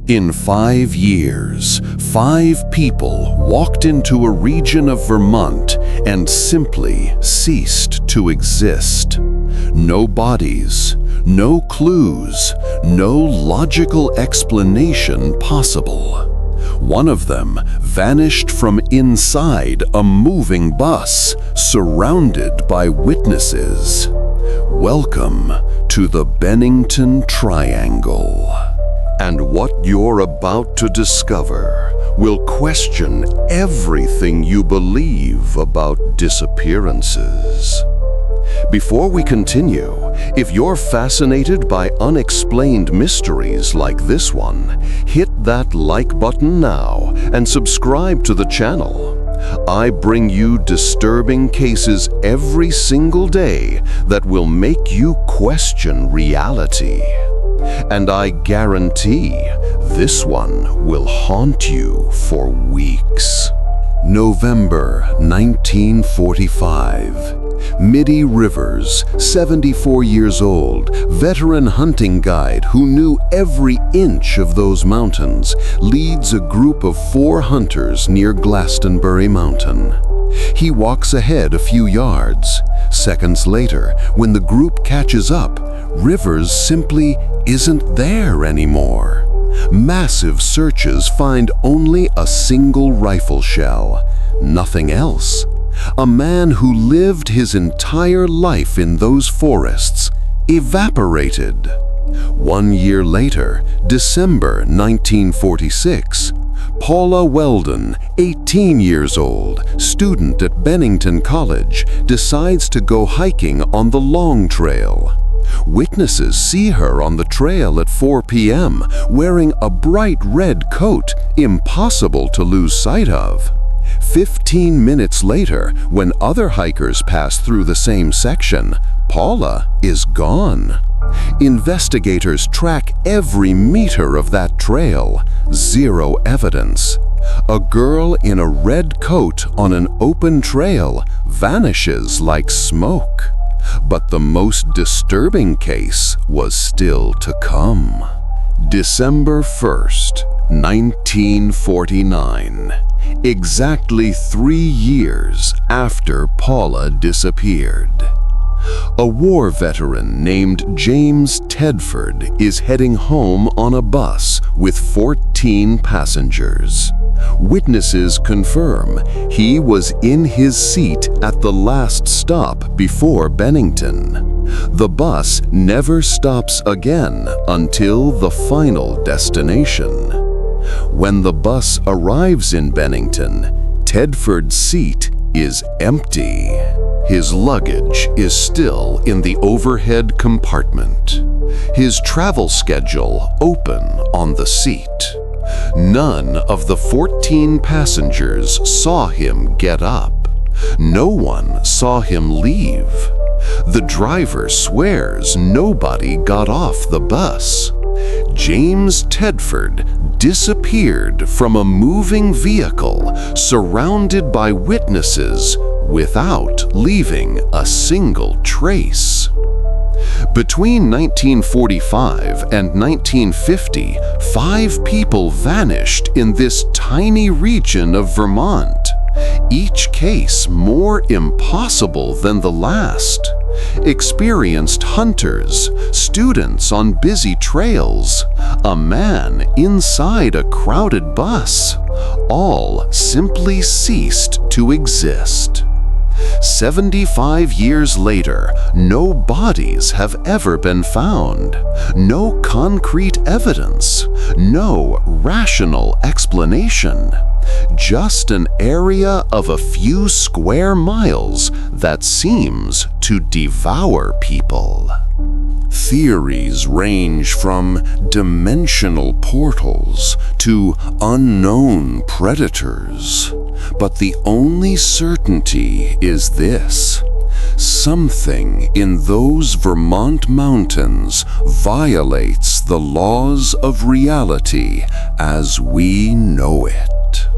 In 5 years, 5 people walked into a region of Vermont and simply ceased to exist. No bodies, no clues, no logical explanation possible. One of them vanished from inside a moving bus, surrounded by witnesses. Welcome to the Bennington Triangle. And what you're about to discover will question everything you believe about disappearances. Before we continue, if you're fascinated by unexplained mysteries like this one, hit that like button now and subscribe to the channel. I bring you disturbing cases every single day that will make you question reality. And I guarantee this one will haunt you for weeks. November 1945. Mitty Rivers, 74 years old, veteran hunting guide who knew every inch of those mountains, leads a group of 4 hunters near Glastonbury Mountain. He walks ahead a few yards. Seconds later, when the group catches up, Rivers simply isn't there anymore. Massive searches find only a single rifle shell, nothing else. A man who lived his entire life in those forests, evaporated. 1 year later, December 1946, Paula Weldon, 18 years old, student at Bennington College, decides to go hiking on the Long Trail. Witnesses see her on the trail at 4 p.m. wearing a bright red coat impossible to lose sight of. 15 minutes later, when other hikers pass through the same section, Paula is gone. Investigators track every meter of that trail. Zero evidence. A girl in a red coat on an open trail vanishes like smoke. But the most disturbing case was still to come. December 1st, 1949. Exactly 3 years after Paula disappeared. A war veteran named James Tedford is heading home on a bus with 14 passengers. Witnesses confirm he was in his seat at the last stop before Bennington. The bus never stops again until the final destination. When the bus arrives in Bennington, Tedford's seat is empty. His luggage is still in the overhead compartment. His travel schedule open on the seat. None of the 14 passengers saw him get up. No one saw him leave. The driver swears nobody got off the bus. James Tedford disappeared from a moving vehicle surrounded by witnesses without leaving a single trace. Between 1945 and 1950, 5 people vanished in this tiny region of Vermont, each case more impossible than the last. Experienced hunters, students on busy trails, a man inside a crowded bus, all simply ceased to exist. 75 years later, no bodies have ever been found, no concrete evidence, no rational explanation. Just an area of a few square miles that seems to devour people. Theories range from dimensional portals to unknown predators. But the only certainty is this: something in those Vermont mountains violates the laws of reality as we know it.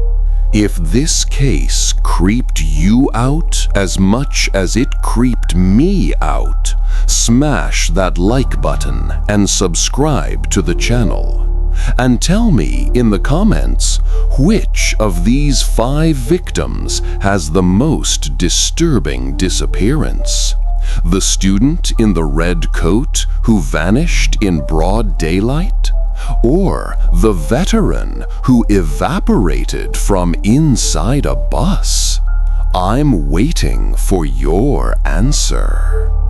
If this case creeped you out as much as it creeped me out, smash that like button and subscribe to the channel. And tell me in the comments, which of these 5 victims has the most disturbing disappearance? The student in the red coat who vanished in broad daylight? Or the veteran who evaporated from inside a bus? I'm waiting for your answer.